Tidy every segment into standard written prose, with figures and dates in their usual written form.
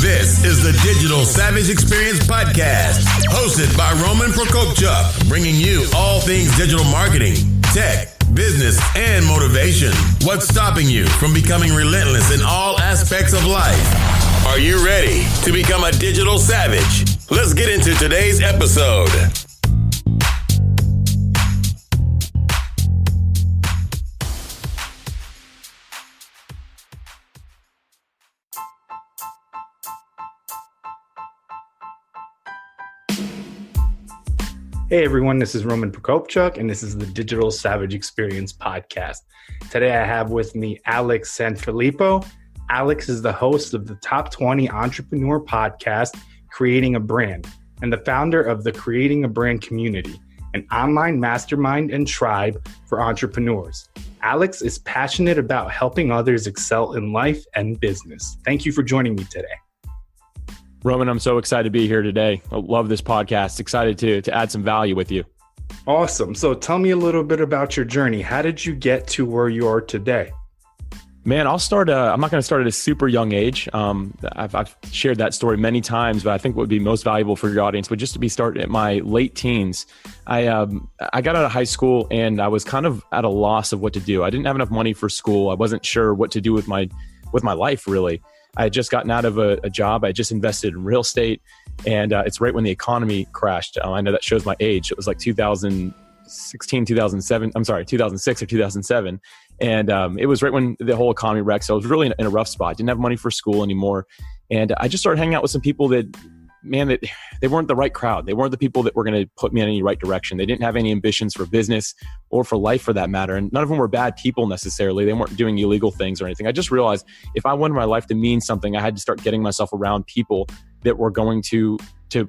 This is the Digital Savage Experience Podcast, hosted by Roman Prokopchuk, bringing you all things digital marketing, tech, business, and motivation. What's stopping you from becoming relentless in all aspects of life? Are you ready to become a digital savage? Let's get into today's episode. Hey everyone, this is Roman Prokopchuk, and this is the Digital Savage Experience Podcast. Today I have with me Alex Sanfilippo. Alex is the host of the Top 20 Entrepreneur Podcast, Creating a Brand, and the founder of the Creating a Brand Community, an online mastermind and tribe for entrepreneurs. Alex is passionate about helping others excel in life and business. Thank you for joining me today. Roman, I'm so excited to be here today. I love this podcast. Excited to add some value with you. Awesome. So tell me a little bit about your journey. How did you get to where you are today? Man, I'll start. I'm not going to start at a super young age. I've shared that story many times, but I think what would be most valuable for your audience would just to be starting at my late teens. I got out of high school and I was kind of at a loss of what to do. I didn't have enough money for school. I wasn't sure what to do with my life, really. I had just gotten out of a job. I just invested in real estate, and it's right when the economy crashed. I know that shows my age. It was like 2006 or 2007. And it was right when the whole economy wrecked. So I was really in a rough spot. Didn't have money for school anymore. And I just started hanging out with some people that they weren't the right crowd. They weren't the people that were going to put me in any right direction. They didn't have any ambitions for business or for life for that matter. And none of them were bad people necessarily. They weren't doing illegal things or anything. I just realized if I wanted my life to mean something, I had to start getting myself around people that were going to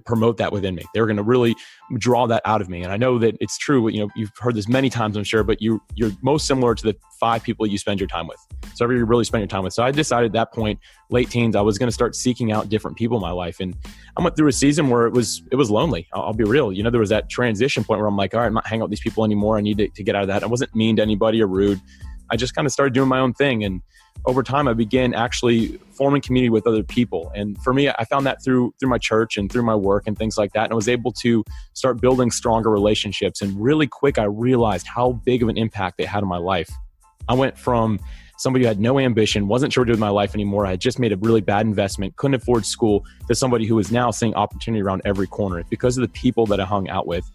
promote that within me. They were going to really draw that out of me. And I know that it's true. You know, you've heard this many times, I'm sure, but you're most similar to the 5 people you spend your time with. So you really spend your time with. So I decided at that point, late teens, I was going to start seeking out different people in my life. And I went through a season where it was lonely. I'll be real. You know, there was that transition point where I'm like, all right, I'm not hanging out with these people anymore. I need to get out of that. I wasn't mean to anybody or rude. I just kind of started doing my own thing. And over time, I began actually forming community with other people. And for me, I found that through my church and through my work and things like that. And I was able to start building stronger relationships. And really quick, I realized how big of an impact they had on my life. I went from somebody who had no ambition, wasn't sure what to do with my life anymore. I had just made a really bad investment, couldn't afford school, to somebody who is now seeing opportunity around every corner because of the people that I hung out with.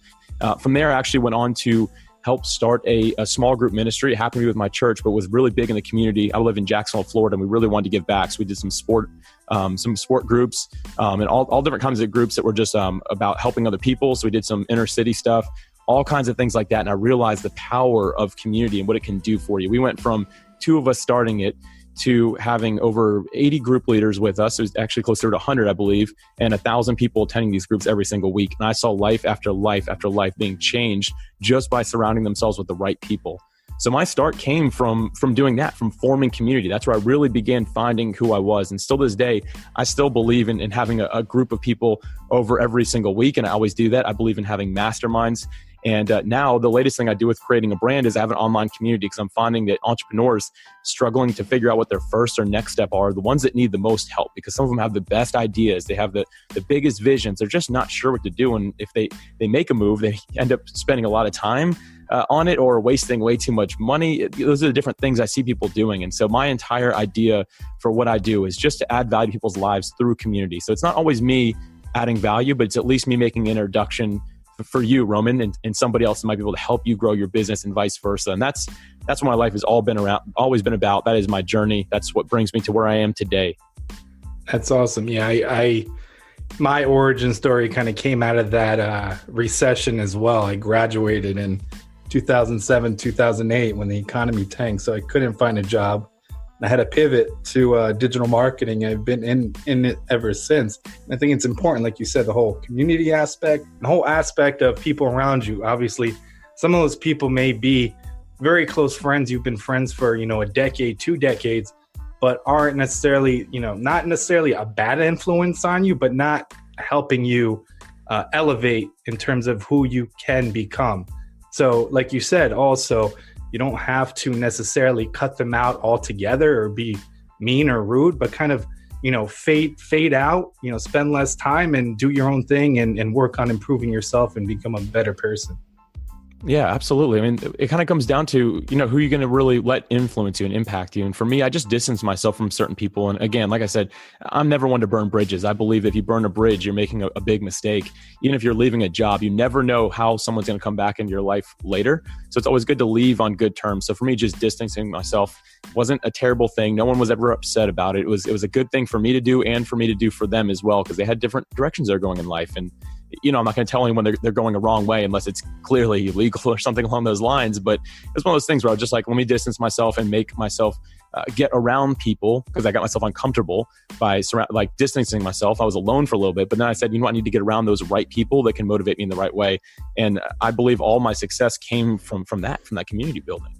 From there, I actually went on to help start a small group ministry. It happened to be with my church, but was really big in the community. I live in Jacksonville, Florida, and we really wanted to give back. So we did some sport groups, and all different kinds of groups that were just about helping other people. So we did some inner city stuff, all kinds of things like that. And I realized the power of community and what it can do for you. We went from 2 of us starting it to having over 80 group leaders with us. It was actually closer to 100, I believe, and 1,000 people attending these groups every single week. And I saw life after life after life being changed just by surrounding themselves with the right people. So my start came from doing that, from forming community. That's where I really began finding who I was. And still to this day, I still believe in having a group of people over every single week. And I always do that. I believe in having masterminds. And now the latest thing I do with creating a brand is I have an online community, because I'm finding that entrepreneurs struggling to figure out what their first or next step are the ones that need the most help, because some of them have the best ideas. They have the biggest visions. They're just not sure what to do. And if they make a move, they end up spending a lot of time on it or wasting way too much money. Those are the different things I see people doing. And so my entire idea for what I do is just to add value to people's lives through community. So it's not always me adding value, but it's at least me making an introduction for you, Roman, and somebody else that might be able to help you grow your business and vice versa. And that's what my life has always been about. That is my journey. That's what brings me to where I am today. That's awesome. Yeah, my origin story kind of came out of that recession as well. I graduated in 2007, 2008 when the economy tanked, so I couldn't find a job. I had to pivot to digital marketing. I've been in it ever since. And I think it's important, like you said, the whole community aspect, the whole aspect of people around you. Obviously, some of those people may be very close friends. You've been friends for, a decade, 2 decades, but aren't necessarily, not necessarily a bad influence on you, but not helping you elevate in terms of who you can become. So like you said, also, you don't have to necessarily cut them out altogether or be mean or rude, but kind of, fade out, spend less time and do your own thing and work on improving yourself and become a better person. Yeah, absolutely. I mean, it kind of comes down to, who you're going to really let influence you and impact you. And for me, I just distance myself from certain people. And again, like I said, I'm never one to burn bridges. I believe if you burn a bridge, you're making a big mistake. Even if you're leaving a job, you never know how someone's going to come back into your life later. So it's always good to leave on good terms. So for me, just distancing myself wasn't a terrible thing. No one was ever upset about it. It was a good thing for me to do and for me to do for them as well, because they had different directions they're going in life. And I'm not going to tell anyone they're going a wrong way unless it's clearly illegal or something along those lines. But it's one of those things where I was just like, let me distance myself and make myself get around people, because I got myself uncomfortable by distancing myself. I was alone for a little bit, but then I said, I need to get around those right people that can motivate me in the right way. And I believe all my success came from that community building.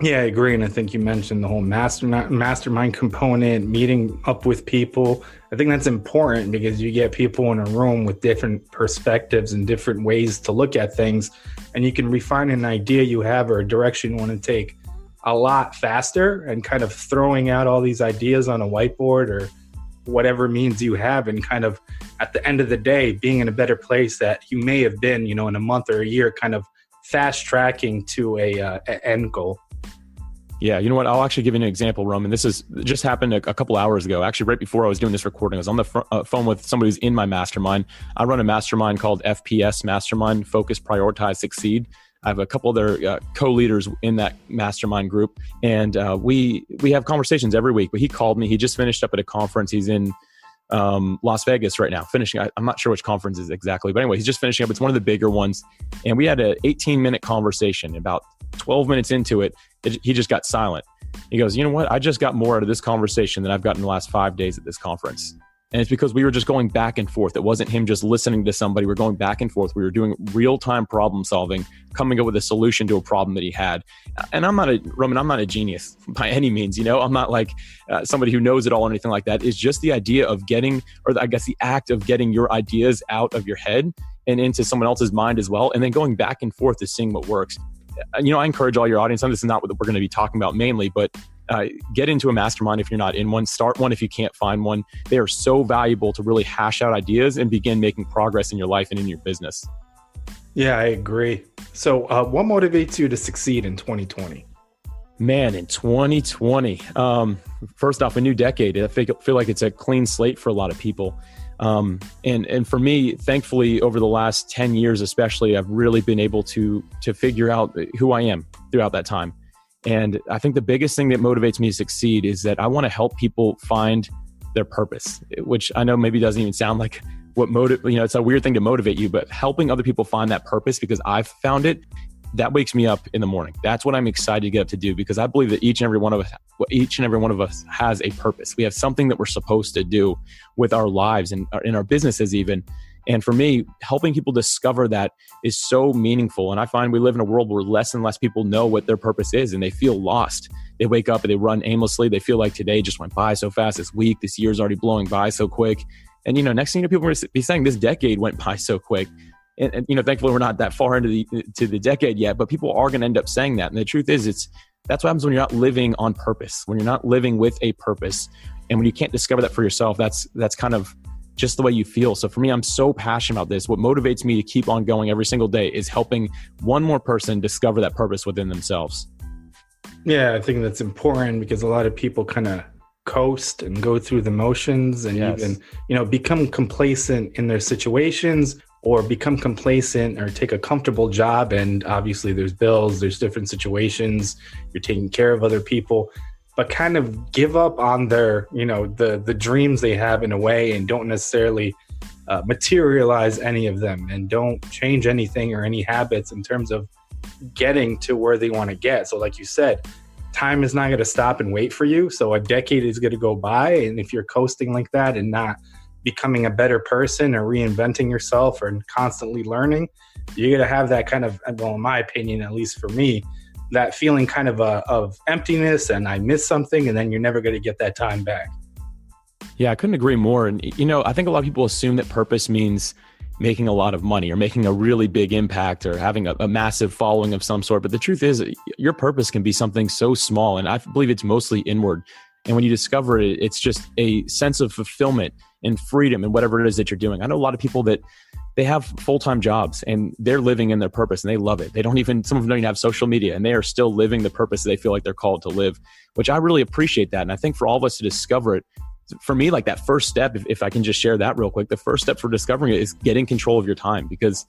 Yeah, I agree. And I think you mentioned the whole mastermind component, meeting up with people. I think that's important because you get people in a room with different perspectives and different ways to look at things. And you can refine an idea you have or a direction you want to take a lot faster, and kind of throwing out all these ideas on a whiteboard or whatever means you have, and kind of at the end of the day, being in a better place that you may have been, in a month or a year, kind of fast tracking to a end goal. Yeah, you know what? I'll actually give you an example, Roman. This just happened a couple hours ago. Actually, right before I was doing this recording, I was on the phone with somebody who's in my mastermind. I run a mastermind called FPS Mastermind, Focus, Prioritize, Succeed. I have a couple other co-leaders in that mastermind group, and we have conversations every week. But he called me. He just finished up at a conference. He's in Las Vegas right now, finishing. I'm not sure which conference is exactly, but anyway, he's just finishing up. It's one of the bigger ones. And we had an 18-minute conversation. About 12 minutes into it, he just got silent. He goes, you know what? I just got more out of this conversation than I've gotten the last 5 days at this conference. And it's because we were just going back and forth. It wasn't him just listening to somebody. We're going back and forth. We were doing real-time problem solving, coming up with a solution to a problem that he had. And I'm not a genius by any means. I'm not like somebody who knows it all or anything like that. It's just the idea of getting, or I guess the act of getting your ideas out of your head and into someone else's mind as well. And then going back and forth to seeing what works. I encourage all your audience, and this is not what we're going to be talking about mainly, but get into a mastermind if you're not in one. Start one if you can't find one. They are so valuable to really hash out ideas and begin making progress in your life and in your business. Yeah, I agree. So what motivates you to succeed in 2020? Man, in 2020, first off, a new decade. I feel like it's a clean slate for a lot of people. And for me, thankfully, over the last 10 years, especially, I've really been able to figure out who I am throughout that time. And I think the biggest thing that motivates me to succeed is that I want to help people find their purpose, which I know maybe doesn't even sound like what it's a weird thing to motivate you, but helping other people find that purpose, because I've found it, that wakes me up in the morning. That's what I'm excited to get up to do, because I believe that each and every one of us has a purpose. We have something that we're supposed to do with our lives and in our businesses even. And for me, helping people discover that is so meaningful. And I find we live in a world where less and less people know what their purpose is, and they feel lost. They wake up and they run aimlessly. They feel like today just went by so fast. This week, this year's already blowing by so quick. And, next thing people are going to be saying this decade went by so quick. And thankfully we're not that far into the decade yet, but people are going to end up saying that. And the truth is, that's what happens when you're not living on purpose, when you're not living with a purpose. And when you can't discover that for yourself, that's kind of just the way you feel. So for me, I'm so passionate about this. What motivates me to keep on going every single day is helping one more person discover that purpose within themselves. Yeah, I think that's important, because a lot of people kind of coast and go through the motions and even, become complacent in their situations, or become complacent or take a comfortable job. And obviously there's bills, there's different situations, you're taking care of other people, but kind of give up on their, the dreams they have in a way, and don't necessarily materialize any of them, and don't change anything or any habits in terms of getting to where they want to get. So like you said, time is not going to stop and wait for you. So a decade is going to go by. And if you're coasting like that and not becoming a better person or reinventing yourself or constantly learning, you're going to have that kind of, well, in my opinion, at least for me, that feeling kind of emptiness, and I missed something, and then you're never going to get that time back. Yeah, I couldn't agree more. And, I think a lot of people assume that purpose means making a lot of money or making a really big impact or having a massive following of some sort. But the truth is, your purpose can be something so small. And I believe it's mostly inward. And when you discover it, it's just a sense of fulfillment and freedom in whatever it is that you're doing. I know a lot of people that they have full-time jobs and they're living in their purpose and they love it. Some of them don't even have social media and they are still living the purpose that they feel like they're called to live, which I really appreciate that. And I think for all of us to discover it, for me, like that first step, if I can just share that real quick, the first step for discovering it is getting control of your time. Because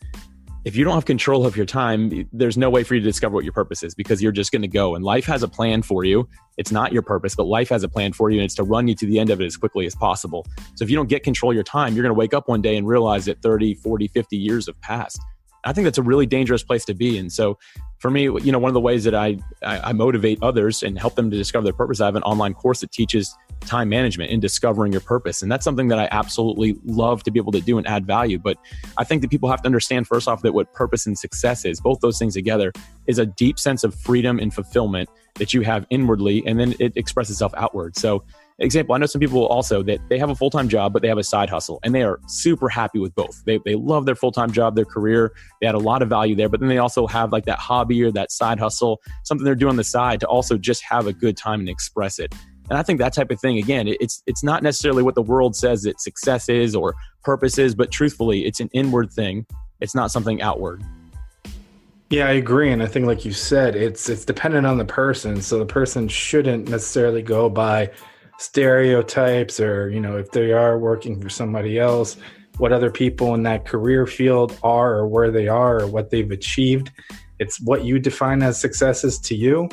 if you don't have control of your time, there's no way for you to discover what your purpose is, because you're just going to go. And life has a plan for you. It's not your purpose, but life has a plan for you, and it's to run you to the end of it as quickly as possible. So if you don't get control of your time, you're going to wake up one day and realize that 30, 40, 50 years have passed. I think that's a really dangerous place to be. And so for me, one of the ways that I motivate others and help them to discover their purpose, I have an online course that teaches time management and discovering your purpose. And that's something that I absolutely love to be able to do and add value. But I think that people have to understand first off that what purpose and success is, both those things together, is a deep sense of freedom and fulfillment that you have inwardly, and then it expresses itself outward. So example, I know some people also that they have a full-time job, but they have a side hustle and they are super happy with both. They love their full-time job, their career. They had a lot of value there, but then they also have like that hobby or that side hustle, something they're doing on the side to also just have a good time and express it. And I think that type of thing, again, it's not necessarily what the world says that success is or purpose is, but truthfully, it's an inward thing. It's not something outward. Yeah, I agree. And I think, like you said, it's dependent on the person. So the person shouldn't necessarily go by stereotypes or, if they are working for somebody else, what other people in that career field are or where they are or what they've achieved. It's what you define as successes to you.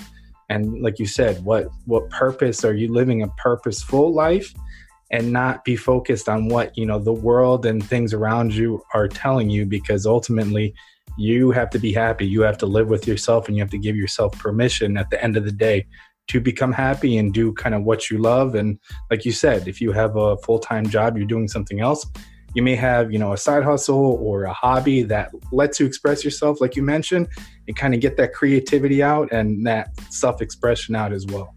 And like you said, what purpose are you living a purposeful life, and not be focused on what, the world and things around you are telling you, because ultimately you have to be happy. You have to live with yourself, and you have to give yourself permission at the end of the day to become happy and do kind of what you love. And like you said, if you have a full-time job, you're doing something else. You may have, a side hustle or a hobby that lets you express yourself, like you mentioned, and kind of get that creativity out and that self-expression out as well.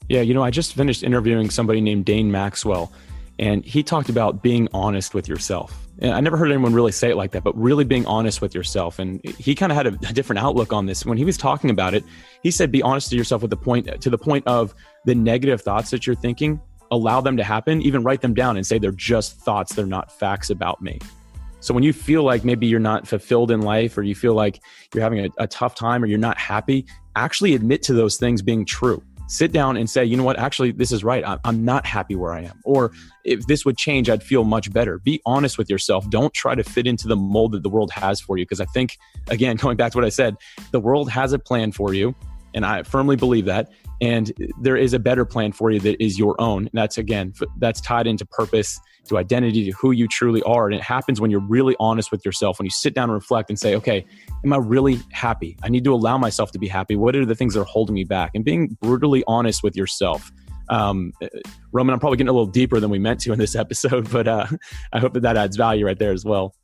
Yeah, I just finished interviewing somebody named Dane Maxwell, and he talked about being honest with yourself. And I never heard anyone really say it like that, but really being honest with yourself. And he kind of had a different outlook on this. When he was talking about it, he said, be honest to yourself to the point of the negative thoughts that you're thinking, allow them to happen, even write them down and say they're just thoughts. They're not facts about me. So when you feel like maybe you're not fulfilled in life, or you feel like you're having a tough time, or you're not happy, actually admit to those things being true. Sit down and say, you know what, actually, this is right. I'm not happy where I am. Or if this would change, I'd feel much better. Be honest with yourself. Don't try to fit into the mold that the world has for you. Because I think, again, going back to what I said, the world has a plan for you. And I firmly believe that. And there is a better plan for you that is your own. And that's tied into purpose, to identity, to who you truly are. And it happens when you're really honest with yourself, when you sit down and reflect and say, okay, am I really happy? I need to allow myself to be happy. What are the things that are holding me back? And being brutally honest with yourself. Roman, I'm probably getting a little deeper than we meant to in this episode, but I hope that adds value right there as well.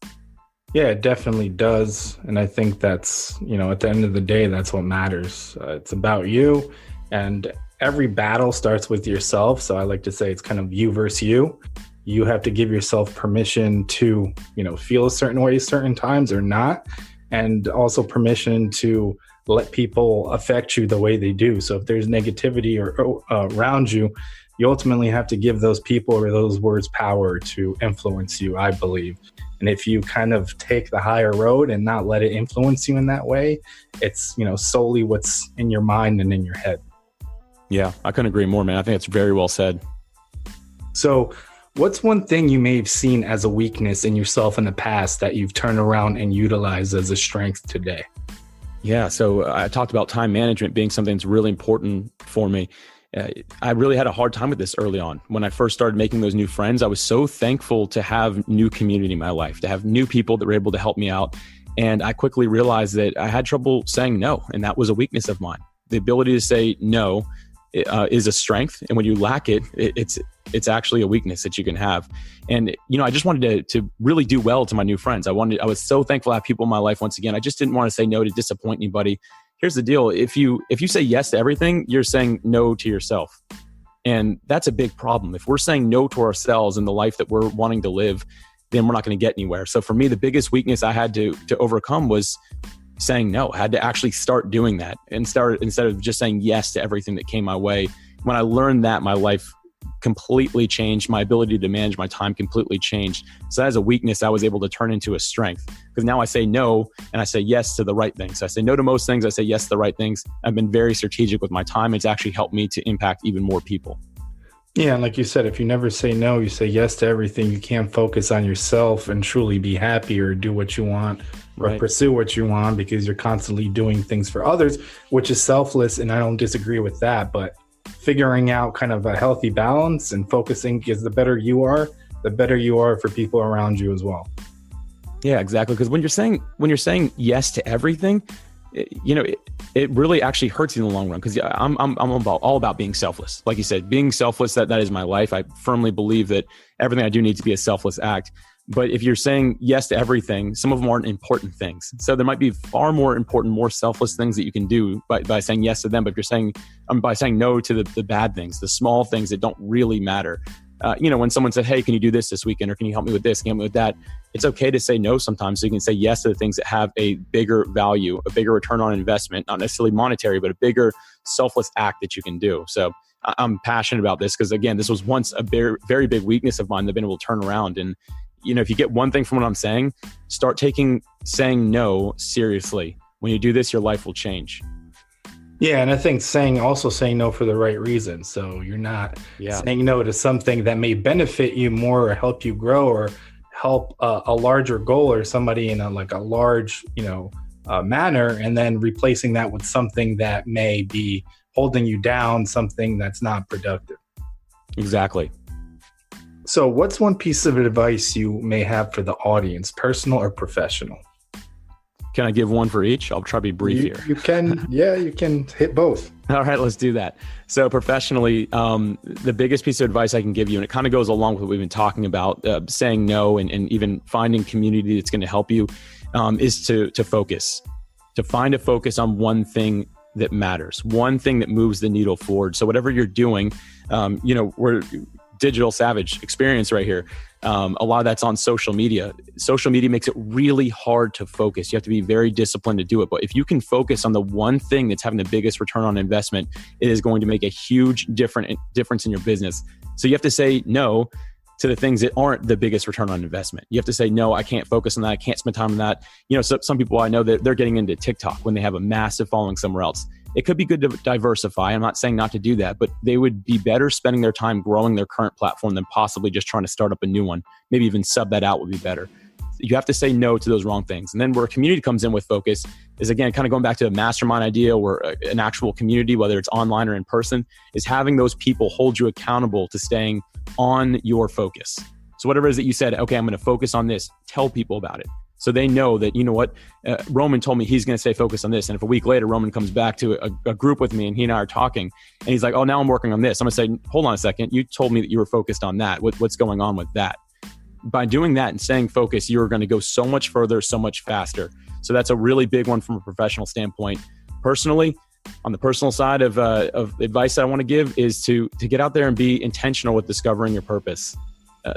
Yeah, it definitely does. And I think that's, at the end of the day, that's what matters. It's about you. And every battle starts with yourself. So I like to say it's kind of you versus you. You have to give yourself permission to, feel a certain way certain times or not. And also permission to let people affect you the way they do. So if there's negativity or around you, you ultimately have to give those people or those words power to influence you, I believe. And if you kind of take the higher road and not let it influence you in that way, it's, solely what's in your mind and in your head. Yeah, I couldn't agree more, man. I think it's very well said. So what's one thing you may have seen as a weakness in yourself in the past that you've turned around and utilized as a strength today? Yeah, so I talked about time management being something that's really important for me. I really had a hard time with this early on. When I first started making those new friends, I was so thankful to have new community in my life, to have new people that were able to help me out. And I quickly realized that I had trouble saying no, and that was a weakness of mine. The ability to say no is a strength, and when you lack it, it's actually a weakness that you can have. And I just wanted to really do well to my new friends. I was so thankful to have people in my life. Once again, I just didn't want to say no to disappoint anybody. Here's the deal: if you say yes to everything, you're saying no to yourself, and that's a big problem. If we're saying no to ourselves and the life that we're wanting to live, then we're not going to get anywhere. So for me, the biggest weakness I had to overcome was saying no. I had to actually start doing that, and instead of just saying yes to everything that came my way. when I learned that, my life completely changed. My ability to manage my time completely changed. So as a weakness, I was able to turn into a strength, because now I say no and I say yes to the right things. I say no to most things. I say yes to the right things. I've been very strategic with my time. It's actually helped me to impact even more people. Yeah. And like you said, if you never say no, you say yes to everything, you can't focus on yourself and truly be happy or do what you want or pursue what you want, because you're constantly doing things for others, which is selfless. And I don't disagree with that, but figuring out kind of a healthy balance and focusing, because the better you are for people around you as well. Yeah, exactly. Because when you're saying yes to everything, it really actually hurts you in the long run. Because I'm all about being selfless. Like you said, being selfless, that is my life. I firmly believe that everything I do needs to be a selfless act. But if you're saying yes to everything, some of them aren't important things. So there might be far more important, more selfless things that you can do by saying yes to them. But if you're saying, by saying no to the bad things, the small things that don't really matter. When someone said, hey, can you do this weekend? Or can you help me with this? Can you help me with that? It's okay to say no sometimes. So you can say yes to the things that have a bigger value, a bigger return on investment, not necessarily monetary, but a bigger selfless act that you can do. So I'm passionate about this because, again, this was once a very, very big weakness of mine that I've been able to turn around. And if you get one thing from what I'm saying, start taking saying no seriously. When you do this, your life will change. Yeah. And I think saying no for the right reason. So you're not saying no to something that may benefit you more or help you grow or help a larger goal or somebody in a large, manner, and then replacing that with something that may be holding you down, something that's not productive. Exactly. So what's one piece of advice you may have for the audience, personal or professional? Can I give one for each? I'll try to be brief here. You can, you can hit both. All right, let's do that. So professionally, the biggest piece of advice I can give you, and it kind of goes along with what we've been talking about, saying no and even finding community that's going to help you, is to focus, to find a focus on one thing that matters, one thing that moves the needle forward. So whatever you're doing, we're digital savage experience right here. A lot of that's on social media. Social media makes it really hard to focus. You have to be very disciplined to do it. But if you can focus on the one thing that's having the biggest return on investment, it is going to make a huge difference in your business. So you have to say no to the things that aren't the biggest return on investment. You have to say, no, I can't focus on that. I can't spend time on that. So some people I know that they're getting into TikTok when they have a massive following somewhere else. It could be good to diversify. I'm not saying not to do that, but they would be better spending their time growing their current platform than possibly just trying to start up a new one. Maybe even sub that out would be better. You have to say no to those wrong things. And then where community comes in with focus is, again, kind of going back to a mastermind idea or an actual community, whether it's online or in person, is having those people hold you accountable to staying on your focus. So whatever it is that you said, okay, I'm going to focus on this, tell people about it. So they know that, Roman told me he's going to stay focused on this. And if a week later, Roman comes back to a group with me and he and I are talking and he's like, oh, now I'm working on this. I'm going to say, hold on a second. You told me that you were focused on that. What's going on with that? By doing that and staying focused, you're going to go so much further, so much faster. So that's a really big one from a professional standpoint. Personally, on the personal side of advice that I want to give is to get out there and be intentional with discovering your purpose.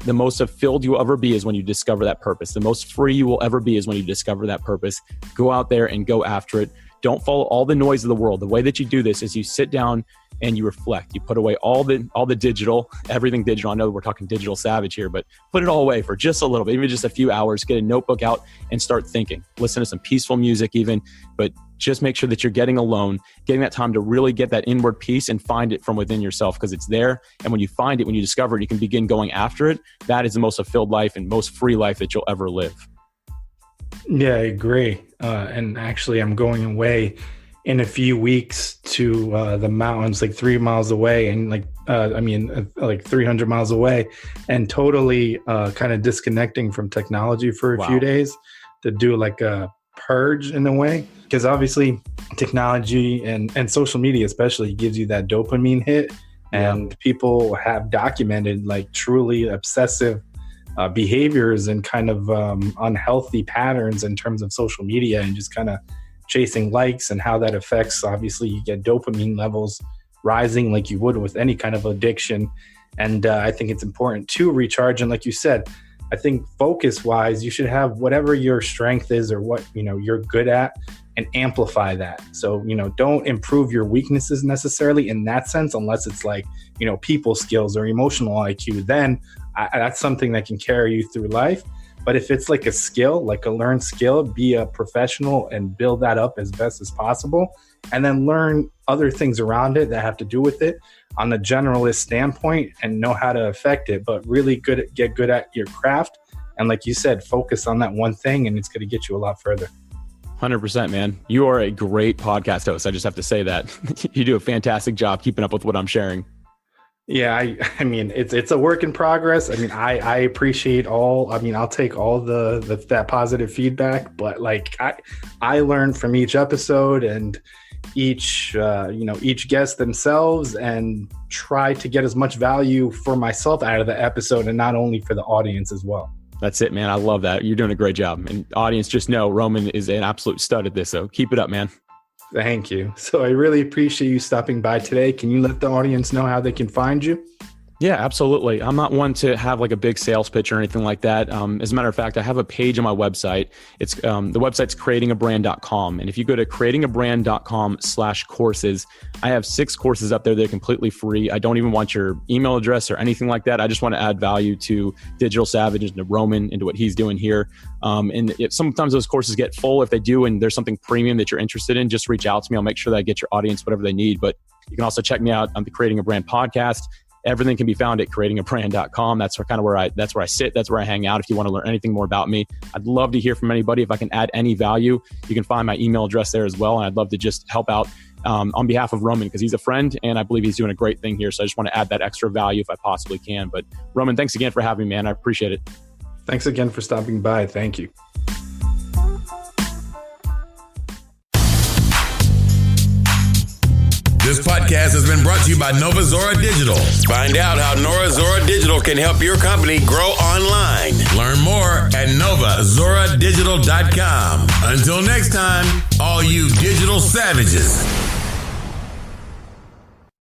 The most fulfilled you will ever be is when you discover that purpose. The most free you will ever be is when you discover that purpose. Go out there and go after it. Don't follow all the noise of the world. The way that you do this is you sit down and you reflect. You put away all the digital, everything digital. I know we're talking digital savage here, but put it all away for just a little bit, even just a few hours. Get a notebook out and start thinking. Listen to some peaceful music even, but just make sure that you're getting alone, getting that time to really get that inward peace and find it from within yourself, because it's there. And when you find it, when you discover it, you can begin going after it. That is the most fulfilled life and most free life that you'll ever live. Yeah, I agree. And actually, I'm going away in a few weeks to the mountains, like 3 miles away, and like 300 miles away, and totally kind of disconnecting from technology for a few days to do like a purge in a way. Because obviously technology and social media especially gives you that dopamine hit, and people have documented like truly obsessive behaviors and kind of unhealthy patterns in terms of social media and just kind of chasing likes, and how that affects, obviously you get dopamine levels rising like you would with any kind of addiction. And I think it's important to recharge. And like you said, I think focus wise, you should have whatever your strength is or what, you're good at, and amplify that. So, don't improve your weaknesses necessarily in that sense, unless it's like, people skills or emotional IQ, then that's something that can carry you through life. But if it's like a skill, like a learned skill, be a professional and build that up as best as possible. And then learn other things around it that have to do with it on a generalist standpoint and know how to affect it, but really get good at your craft. And like you said, focus on that one thing and it's going to get you a lot further. 100%, man. You are a great podcast host. I just have to say that. You do a fantastic job keeping up with what I'm sharing. Yeah, I mean, it's a work in progress. I mean, I appreciate I'll take all that positive feedback, but like I learn from each episode and each guest themselves, and try to get as much value for myself out of the episode and not only for the audience as well. That's it, man. I love that. You're doing a great job. And audience, just know Roman is an absolute stud at this. So keep it up, man. Thank you. So I really appreciate you stopping by today. Can you let the audience know how they can find you? Yeah, absolutely. I'm not one to have like a big sales pitch or anything like that. As a matter of fact, I have a page on my website. It's the website's creatingabrand.com. And if you go to creatingabrand.com/courses, I have 6 courses up there that are completely free. I don't even want your email address or anything like that. I just want to add value to Digital Savage and to Roman into what he's doing here. And if sometimes those courses get full, if they do, and there's something premium that you're interested in, just reach out to me. I'll make sure that I get your audience whatever they need. But you can also check me out on the Creating a Brand podcast. Everything can be found at creatingabrand.com. That's where I sit. That's where I hang out. If you want to learn anything more about me, I'd love to hear from anybody. If I can add any value, you can find my email address there as well. And I'd love to just help out on behalf of Roman, because he's a friend and I believe he's doing a great thing here. So I just want to add that extra value if I possibly can. But Roman, thanks again for having me, man. I appreciate it. Thanks again for stopping by. Thank you. This podcast has been brought to you by Nova Zora Digital. Find out how Nova Zora Digital can help your company grow online. Learn more at novazoradigital.com. Until next time, all you digital savages.